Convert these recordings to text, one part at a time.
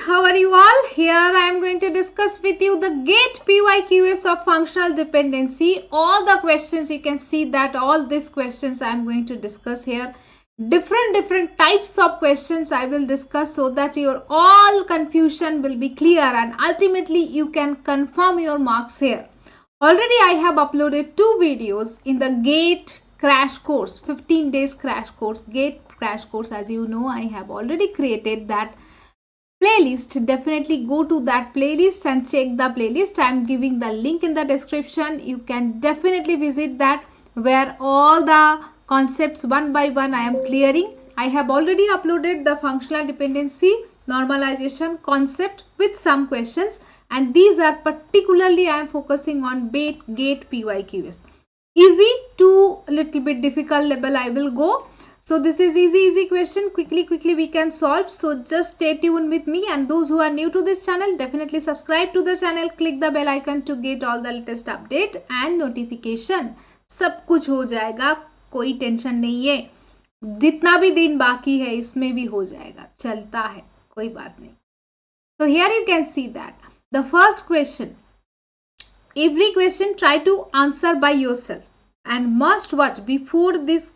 how are you all? Here I am going to discuss with you the GATE PYQs of functional dependency. All the questions, you can see that all these questions I am going to discuss here. Different types of questions I will discuss so that your all confusion will be clear and ultimately you can confirm your marks here. Already I have uploaded 2 videos in the GATE crash course, 15 days crash course, GATE crash course. As you know, I have already created that playlist. Definitely go to that playlist and check the playlist. I am giving the link in the description. You can definitely visit that, where all the concepts one by one I am clearing. I have already uploaded the functional dependency normalization concept with some questions, and these are particularly I am focusing on GATE PYQs. Easy to little bit difficult level I will go. So this is easy question, quickly we can solve. So just stay tuned with me, and those who are new to this channel, definitely subscribe to the channel, click the bell icon to get all the latest update and notification. सब कुछ हो जाएगा, कोई tension नहीं है, जितना भी दिन बाकी है इसमें भी हो जाएगा, चलता है, कोई बात नहीं. So here you can see that the first question, every question try to answer by yourself and must watch before this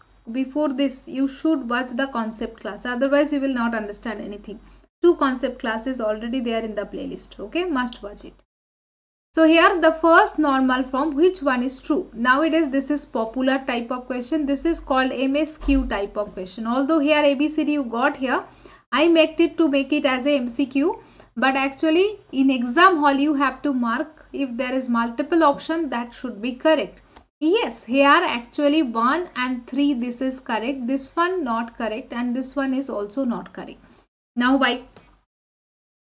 you should watch the concept class, otherwise you will not understand anything. 2 concept classes already there in the playlist. Okay, must watch it. So here the first normal form, which one is true? Nowadays this is popular type of question. This is called MSQ type of question. Although here ABCD you got here, I make it as a MCQ, but actually in exam hall you have to mark if there is multiple option, that should be correct. Yes, here actually 1 and 3 this is correct, this one not correct, and this one is also not correct. Now why?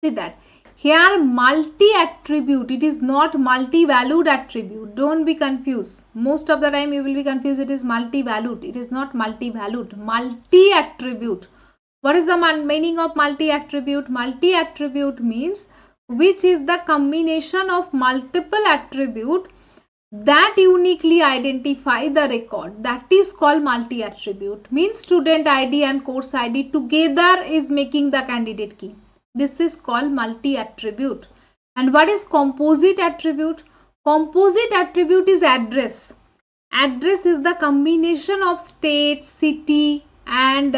See that here multi-attribute, it is not multi-valued attribute. Don't be confused. Most of the time you will be confused, it is multi-valued. It is not multi-valued, multi-attribute. What is the meaning of multi-attribute? Multi-attribute means which is the combination of multiple attribute that uniquely identify the record. That is called multi-attribute. Means student ID and course ID together is making the candidate key. This is called multi-attribute. And what is composite attribute? Composite attribute is address. Address is the combination of state, city and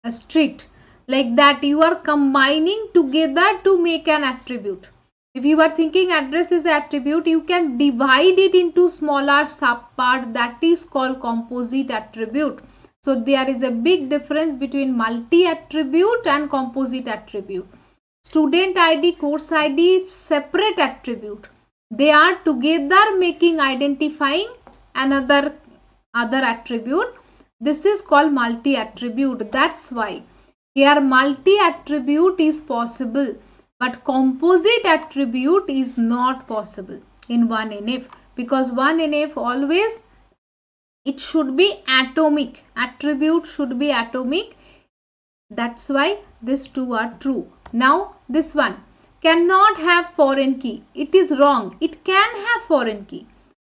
street. Like that you are combining together to make an attribute. If you are thinking address is attribute, you can divide it into smaller subpart, that is called composite attribute. So there is a big difference between multi-attribute and composite attribute. Student ID, course ID is separate attribute. They are together making identifying another attribute. This is called multi-attribute. That's why here multi-attribute is possible, but composite attribute is not possible in 1NF, because 1NF always it should be atomic. Attribute should be atomic. That's why these 2 are true. Now this one cannot have foreign key. It is wrong. It can have foreign key.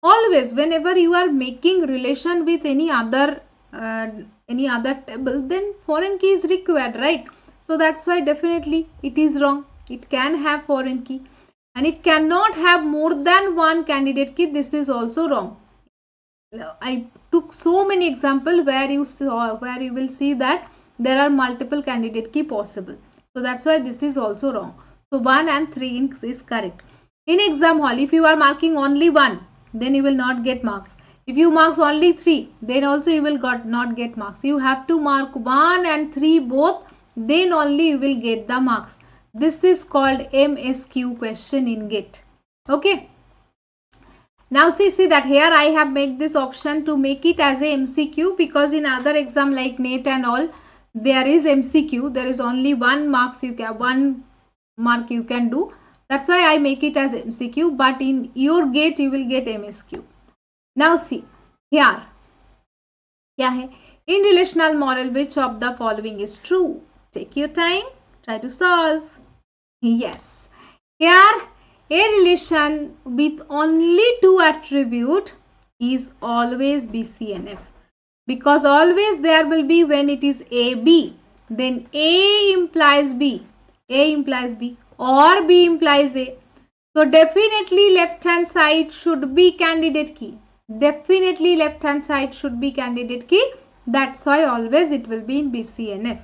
Always whenever you are making relation with any other table, then foreign key is required, right? So that's why definitely it is wrong. It can have foreign key, and it cannot have more than 1 candidate key. This is also wrong. I took so many examples where you will see that there are multiple candidate key possible. So that's why this is also wrong. So 1 and 3 is correct. In exam hall, if you are marking only 1, then you will not get marks. If you marks only 3, then also you will not get marks. You have to mark 1 and 3 both, then only you will get the marks. This is called MSQ question in GATE. Okay. Now see that here I have made this option to make it as a MCQ, because in other exam like NET and all, there is MCQ. There is only 1 mark you can do. That's why I make it as MCQ, but in your GATE you will get MSQ. Now see here, क्या है? In relational model, which of the following is true? Take your time, try to solve. Yes, here a relation with only 2 attribute is always BCNF, because always there will be when it is AB, then A implies B A implies B, or B implies A. So definitely left hand side should be candidate key. Definitely left hand side should be candidate key. That's why always it will be in BCNF.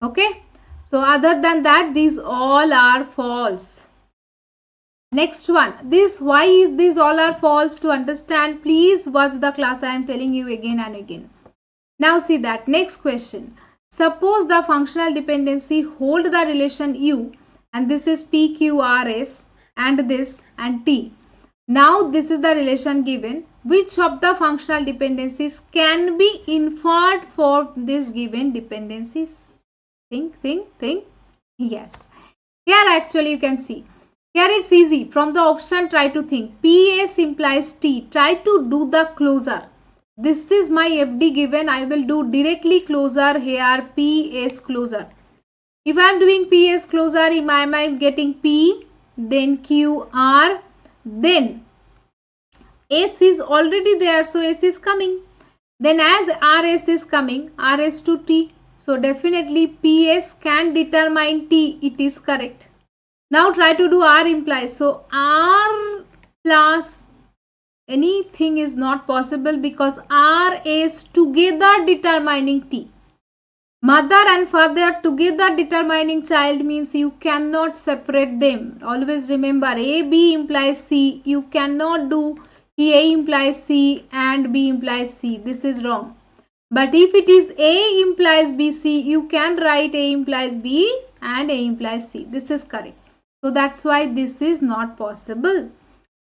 Okay. So other than that, these all are false. Next one. Why is these all are false? To understand, please watch the class. I am telling you again and again. Now see that. Next question. Suppose the functional dependency hold the relation U, and this is PQRS and this and T. Now this is the relation given. Which of the functional dependencies can be inferred for this given dependencies? Think. Yes. Here actually you can see. Here it's easy. From the option try to think. PS implies T. Try to do the closure. This is my FD given. I will do directly closure here. PS closure. If I am doing PS closure, I am getting P, then QR, then S is already there. So S is coming. Then as RS is coming, RS to T. So definitely PS can determine T. It is correct. Now try to do R implies. So R plus anything is not possible because R is together determining T. Mother and father together determining child means you cannot separate them. Always remember A, B implies C. You cannot do A implies C and B implies C. This is wrong. But if it is A implies BC, you can write A implies B and A implies C. This is correct. So that's why this is not possible.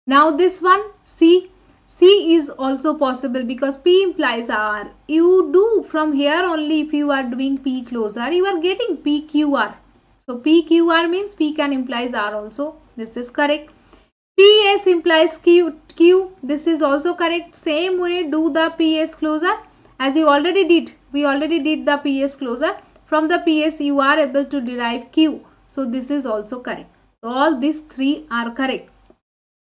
Now this one, C. C is also possible because P implies R. You do from here only if you are doing P closure, you are getting PQR. So PQR means P can implies R also. This is correct. PS implies Q. This is also correct. Same way do the PS closure as you already did. We already did the PS closure. From the PS you are able to derive Q. So this is also correct. So all these three are correct.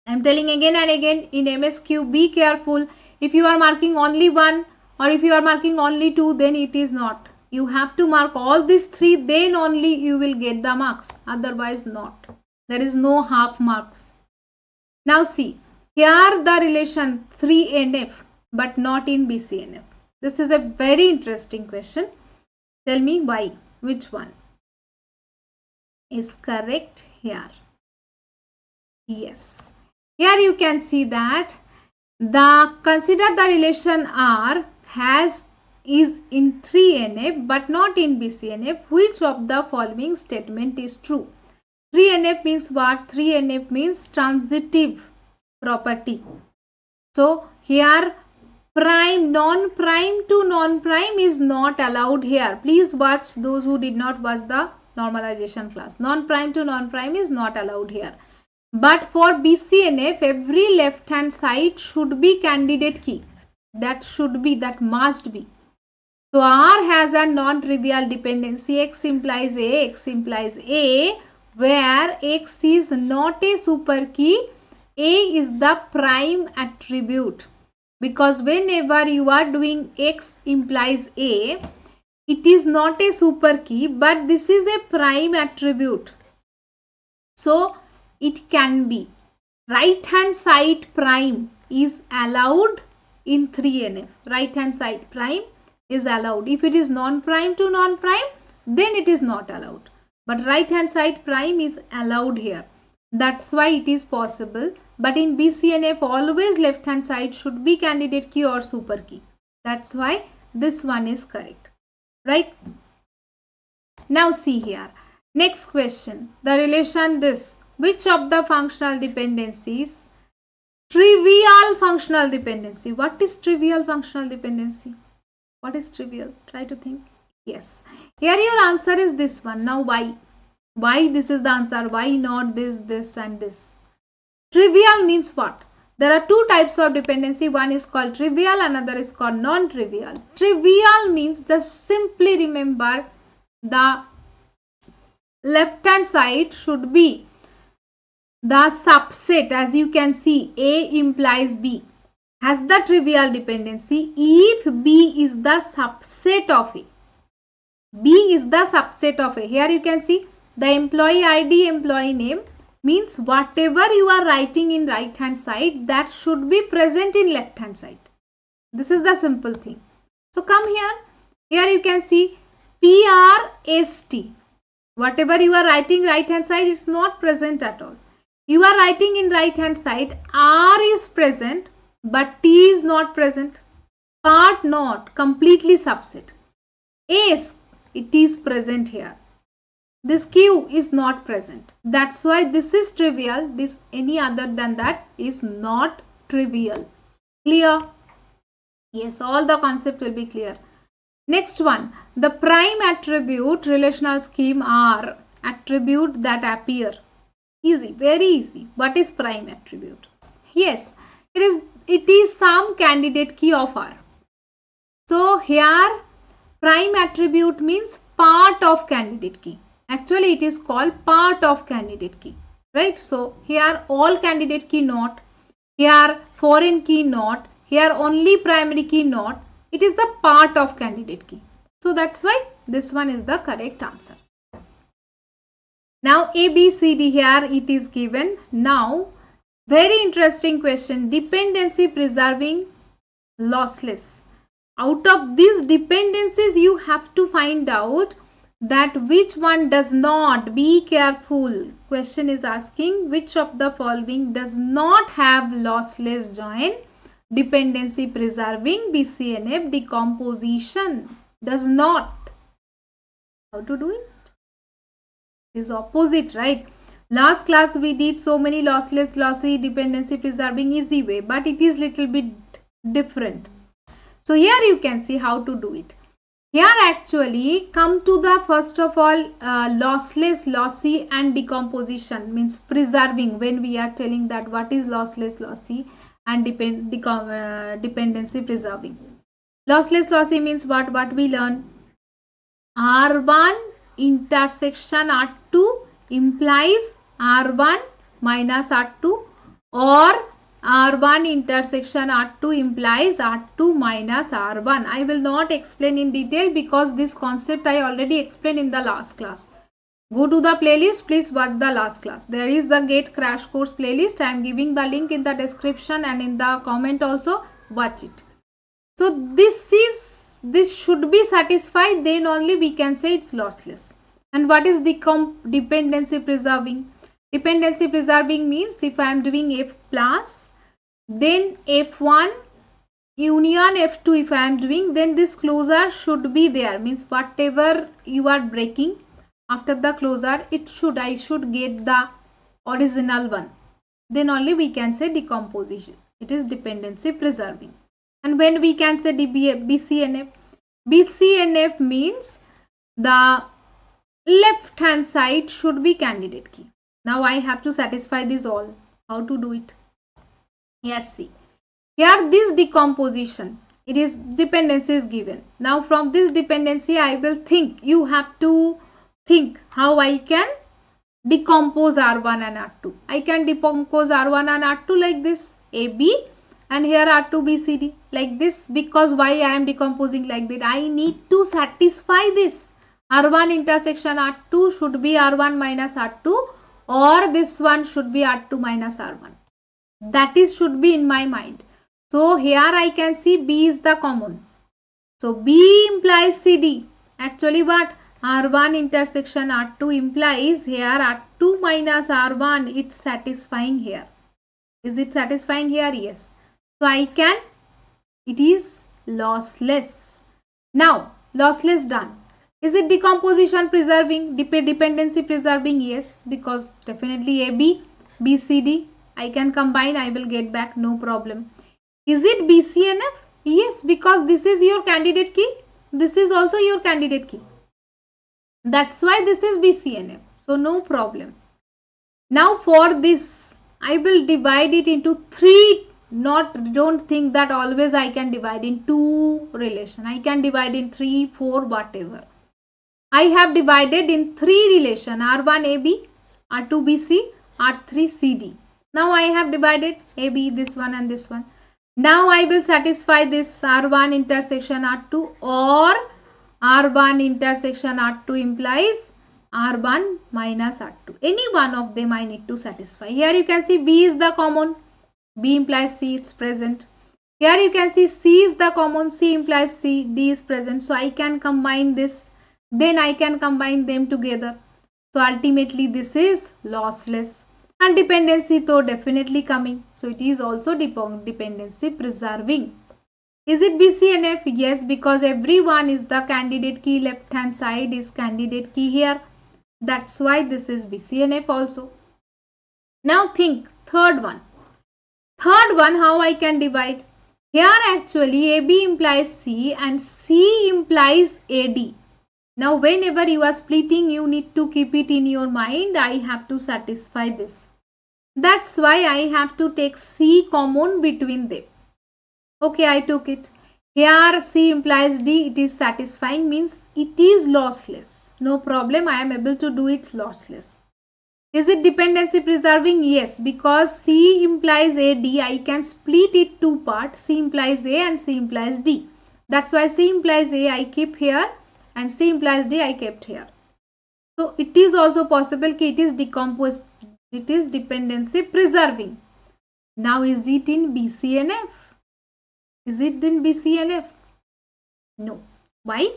I am telling again and again in MSQ, be careful. If you are marking only one or if you are marking only two, then it is not. You have to mark all these three, then only you will get the marks. Otherwise not. There is no half marks. Now see, here the relation 3NF but not in BCNF. This is a very interesting question. Tell me why. Which one is correct here? Yes. Here you can see that consider the relation R is in 3NF but not in BCNF. Which of the following statement is true? 3NF means what? 3NF means transitive property. So here prime, non-prime to non-prime is not allowed here. Please watch those who did not watch the normalization class. Non-prime to non-prime is not allowed here. But for BCNF, every left hand side should be candidate key. That must be. So R has a non-trivial dependency. X implies A, where X is not a super key. A is the prime attribute. Because whenever you are doing X implies A, it is not a super key, but this is a prime attribute. So it can be. Right hand side prime is allowed in 3NF. Right hand side prime is allowed. If it is non-prime to non-prime, then it is not allowed. But right hand side prime is allowed here. That's why it is possible. But in BCNF, always left hand side should be candidate key or super key. That's why this one is correct. Right? Now see here. Next question. The relation this. Which of the functional dependencies? Trivial functional dependency. What is trivial functional dependency? What is trivial? Try to think. Yes. Here your answer is this one. Now why? Why this is the answer? Why not this, this and this? Trivial means what? There are two types of dependency. One is called trivial, another is called non-trivial. Trivial means just simply remember the left hand side should be the subset. As you can see, A implies B has the trivial dependency if B is the subset of A. B is the subset of A. Here you can see the employee ID, employee name means whatever you are writing in right hand side, that should be present in left hand side. This is the simple thing. So come here. Here you can see PRST. Whatever you are writing right hand side, it's not present at all. You are writing in right hand side, R is present, but T is not present. Part not, completely subset. S, it is present here. This Q is not present. That's why this is trivial. This any other than that is not trivial. Clear? Yes, all the concept will be clear. Next one, the prime attribute relational scheme are attribute that appear. Easy, very easy. What is prime attribute? Yes, it is some candidate key of R. So here prime attribute means part of candidate key. Actually it is called part of candidate key, right? So here all candidate key not, here foreign key not, here only primary key not. It is the part of candidate key. So that's why this one is the correct answer. Now A, B, C, D here it is given. Now very interesting question, dependency preserving lossless. Out of these dependencies you have to find out that which one does not. Be careful. Question is asking which of the following does not have lossless join. Dependency preserving BCNF decomposition does not. How to do it? It is opposite, right? Last class we did so many lossless, lossy, dependency preserving easy way, but it is little bit different. So here you can see how to do it. Here actually come to the first of all lossless, lossy and decomposition means preserving. When we are telling that what is lossless, lossy and dependency preserving. Lossless, lossy means what we learn. R1 intersection R2 implies R1 minus R2, or R1 intersection R2 implies R2 minus R1. I will not explain in detail because this concept I already explained in the last class. Go to the playlist, please watch the last class. There is the GATE crash course playlist. I am giving the link in the description and in the comment also. Watch it. So this should be satisfied, then only we can say it's lossless. And what is dependency preserving? Dependency preserving means if I am doing F plus, then F1 union F2 if I am doing, then this closure should be there. Means whatever you are breaking, after the closure I should get the original one. Then only we can say decomposition. It is dependency preserving. And when we can say BCNF? BCNF means the left hand side should be candidate key. Now I have to satisfy this all. How to do it? Here see. Here this decomposition, it is dependency is given. Now from this dependency I will think, you have to think how I can decompose R1 and R2. I can decompose R1 and R2 like this, AB, and here R2 BCD like this. Because why I am decomposing like that? I need to satisfy this. R1 intersection R2 should be R1 minus R2, or this one should be R2 minus R1. That is should be in my mind. So here I can see B is the common. So B implies CD. Actually what? R1 intersection R2 implies here R2 minus R1. It's satisfying here. Is it satisfying here? Yes. So I can, it is lossless. Now lossless done. Is it decomposition preserving, dependency preserving? Yes, because definitely AB, BCD, I can combine, I will get back, no problem. Is it BCNF? Yes, because this is your candidate key. This is also your candidate key. That's why this is BCNF. So no problem. Now for this, I will divide it into three. Don't think that always I can divide in two relation. I can divide in 3, 4, whatever. I have divided in 3 relation, R1 AB, R2 BC, R3 CD. Now I have divided AB, this one and this one. Now I will satisfy this R1 intersection R2, or R1 intersection R2 implies R1 minus R2. Any one of them I need to satisfy. Here you can see B is the common. B implies C, it's present. Here you can see C is the common. C implies C, D is present. So I can combine this. Then I can combine them together. So ultimately this is lossless. And dependency though definitely coming. So it is also dependency preserving. Is it BCNF? Yes, because everyone is the candidate key. Left hand side is candidate key here. That's why this is BCNF also. Now think third one. Third one, how I can divide? Here actually AB implies C and C implies AD. Now whenever you are splitting, you need to keep it in your mind. I have to satisfy this. That's why I have to take C common between them. Okay, I took it. Here C implies D, it is satisfying, means it is lossless. No problem, I am able to do it lossless. Is it dependency preserving? Yes, because C implies AD, I can split it two parts. C implies A and C implies D. That's why C implies A I keep here and C implies D I kept here. So it is also possible that it is decomposed. It is dependency preserving. Now is it in BCNF? Is it in BCNF? No. Why?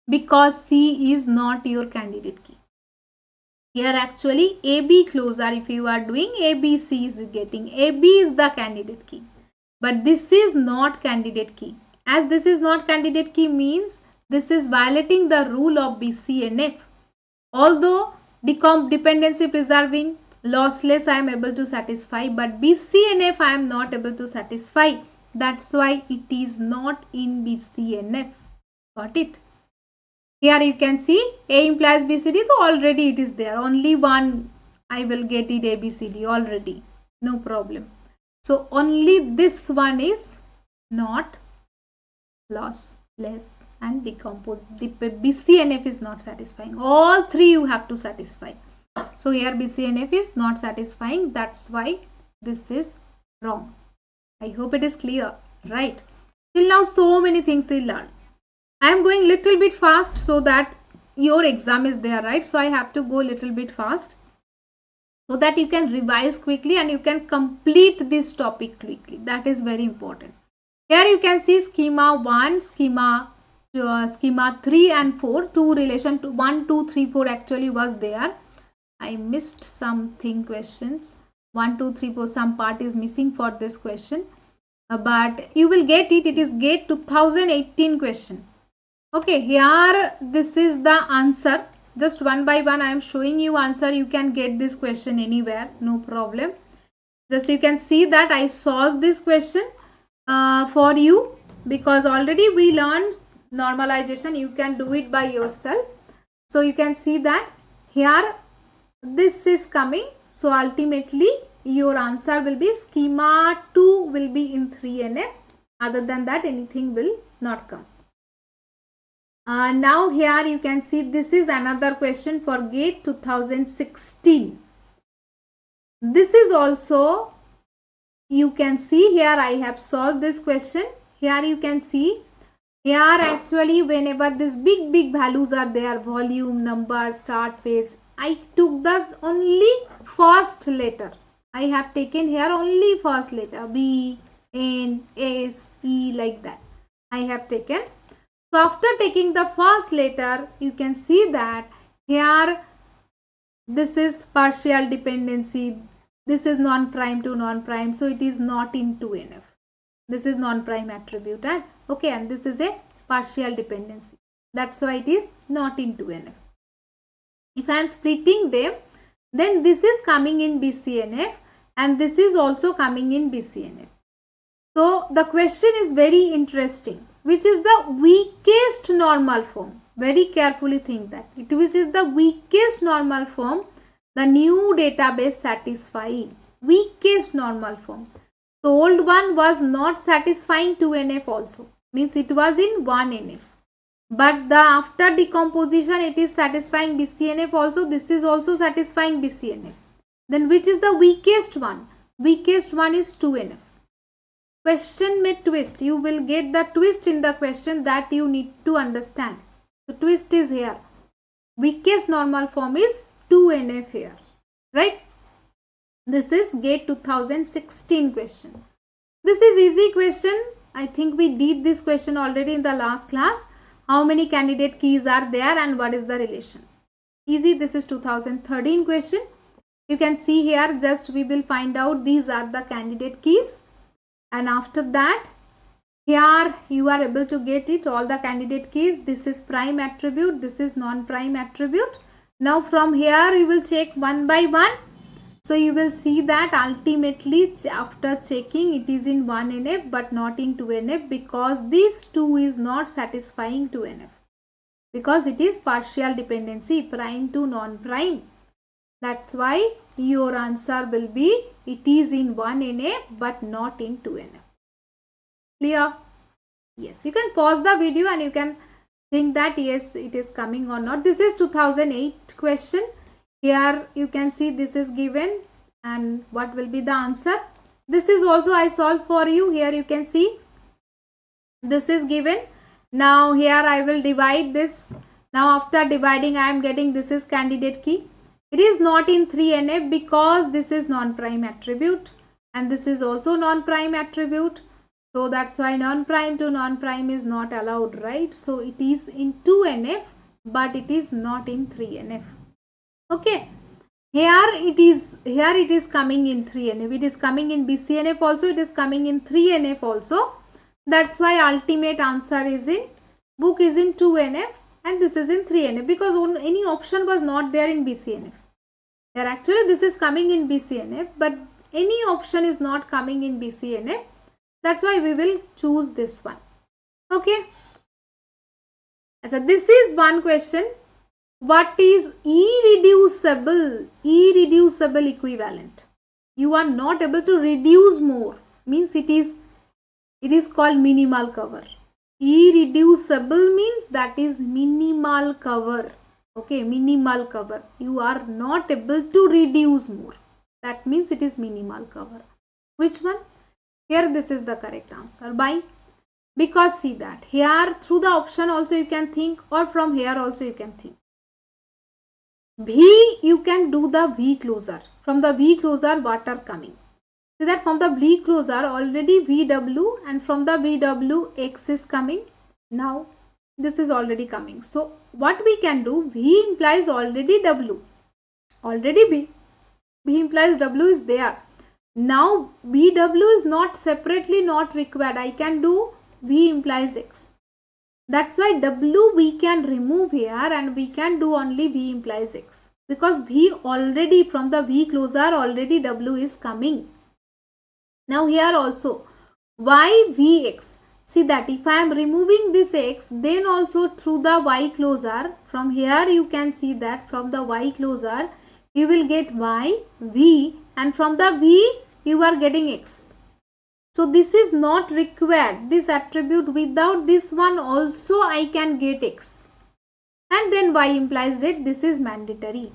Because C is not your candidate key. Here actually AB closure, if you are doing ABC is getting. AB is the candidate key. But this is not candidate key. As this is not candidate key means this is violating the rule of BCNF. Although dependency preserving, lossless I am able to satisfy, but BCNF I am not able to satisfy. That's why it is not in BCNF. Got it? Here you can see A implies BCD, so already it is there. Only one I will get it ABCD already. No problem. So only this one is not lossless and decompose. BCNF is not satisfying. All three you have to satisfy. So here BCNF is not satisfying. That's why this is wrong. I hope it is clear, right? Till now so many things we learned. I am going little bit fast so that your exam is there, right? So I have to go little bit fast so that you can revise quickly and you can complete this topic quickly. That is very important. Here you can see schema 1, schema 3 and 4. Two relation to 1, 2, 3, 4 actually was there. I missed something questions. 1, 2, 3, 4 some part is missing for this question. But you will get it. It is GATE 2018 question. Okay, here this is the answer. Just one by one I am showing you answer. You can get this question anywhere, no problem. Just you can see that I solved this question for you because already we learned normalization. You can do it by yourself. So you can see that here this is coming. So ultimately your answer will be schema 2 will be in 3NF. Other than that anything will not come. Now here you can see this is another question for GATE 2016. This is also, you can see here I have solved this question. Here you can see, here actually whenever these big values are there, volume, number, start page, I took the only first letter. I have taken here only first letter, B, N, S, E, like that I have taken. So after taking the first letter, you can see that here this is partial dependency. This is non-prime to non-prime. So it is not in 2NF. This is non-prime attribute. Okay, and this is a partial dependency. That's why it is not in 2NF. If I am splitting them, then this is coming in BCNF and this is also coming in BCNF. So the question is very interesting. Which is the weakest normal form? Very carefully think that. Which is the weakest normal form? The new database satisfying. Weakest normal form. The old one was not satisfying 2NF also. Means it was in 1NF. But the after decomposition it is satisfying BCNF also. This is also satisfying BCNF. Then which is the weakest one? Weakest one is 2NF. Question may twist. You will get the twist in the question that you need to understand. The twist is here. Weakest normal form is 2NF here, right? This is GATE 2016 question. This is easy question. I think we did this question already in the last class. How many candidate keys are there and what is the relation? Easy. This is 2013 question. You can see here, just we will find out these are the candidate keys, and after that here you are able to get it, all the candidate keys. This is prime attribute, this is non-prime attribute. Now from here you will check one by one. So you will see that ultimately after checking it is in 1NF but not in 2NF, because this 2 is not satisfying 2NF, because it is partial dependency, prime to non-prime. That's why your answer will be, it is in 1NF but not in 2NF. Clear? Yes, you can pause the video and you can think that yes, it is coming or not. This is 2008 question. Here you can see this is given and what will be the answer. This is also I solved for you. Here you can see this is given. Now here I will divide this. Now after dividing I am getting this is candidate key. It is not in 3NF because this is non-prime attribute and this is also non-prime attribute. So that's why non-prime to non-prime is not allowed, right? So it is in 2NF but it is not in 3NF. Okay. Here it is coming in 3NF. It is coming in BCNF also. It is coming in 3NF also. That's why ultimate answer is in book is in 2NF and this is in 3NF, because any option was not there in BCNF. Here actually this is coming in BCNF but any option is not coming in BCNF. That's why we will choose this one. Okay. So this is one question. What is irreducible equivalent? You are not able to reduce more. Means it is called minimal cover. Irreducible means that is minimal cover. Okay, minimal cover. You are not able to reduce more. That means it is minimal cover. Which one? Here this is the correct answer. Why? Because see that here through the option also you can think, or from here also you can think. V, you can do the V closer. From the V closer what are coming? See that from the V closer already VW, and from the VW X is coming. Now this is already coming. So what we can do, V implies already W. Already V implies W is there. Now BW is not separately not required. I can do V implies X. That's why W we can remove here and we can do only V implies X. Because V already from the V closer already W is coming. Now here also Y Vx. See that if I am removing this X, then also through the Y closer, from here you can see that from the Y closer you will get Y, V, and from the V you are getting X. So this is not required. This attribute, without this one also I can get X. And then Y implies Z. This is mandatory.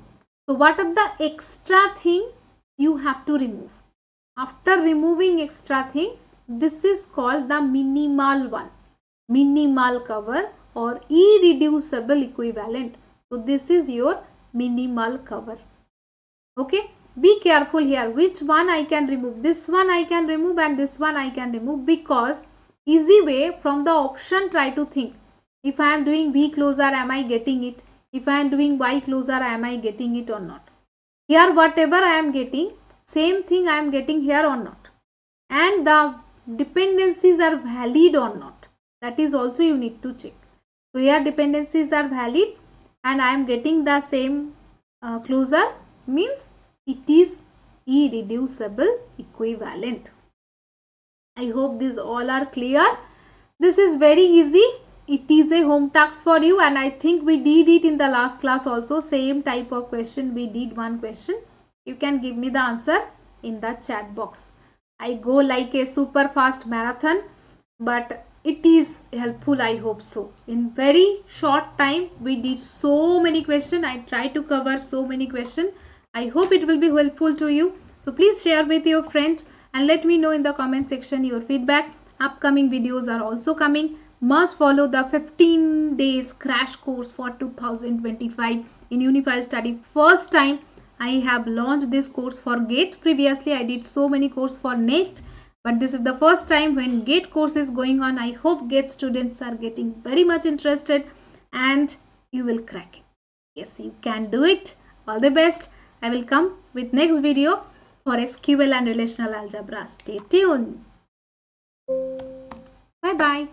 So what are the extra thing you have to remove? After removing extra thing, this is called the minimal one. Minimal cover or irreducible equivalent. So this is your minimal cover. Okay. Be careful here. Which one I can remove? This one I can remove and this one I can remove, because easy way from the option try to think. If I am doing V closer, am I getting it? If I am doing Y closer, am I getting it or not? Here whatever I am getting, same thing I am getting here or not? And the dependencies are valid or not? That is also you need to check. So here dependencies are valid and I am getting the same closure, means it is irreducible equivalent. I hope these all are clear. This is very easy. It is a home task for you, and I think we did it in the last class also. Same type of question. We did one question. You can give me the answer in the chat box. I go like a super fast marathon, but it is helpful, I hope so. In very short time we did so many questions. I tried to cover so many questions. I hope it will be helpful to you. So please share with your friends and let me know in the comment section your feedback. Upcoming videos are also coming. must follow the 15 days crash course for 2025 in Unified Study. First time I have launched this course for GATE. Previously I did so many courses for NET, but this is the first time when GATE course is going on. I hope GATE students are getting very much interested and you will crack it. Yes, you can do it. All the best. I will come with next video for SQL and relational algebra. Stay tuned. Bye bye.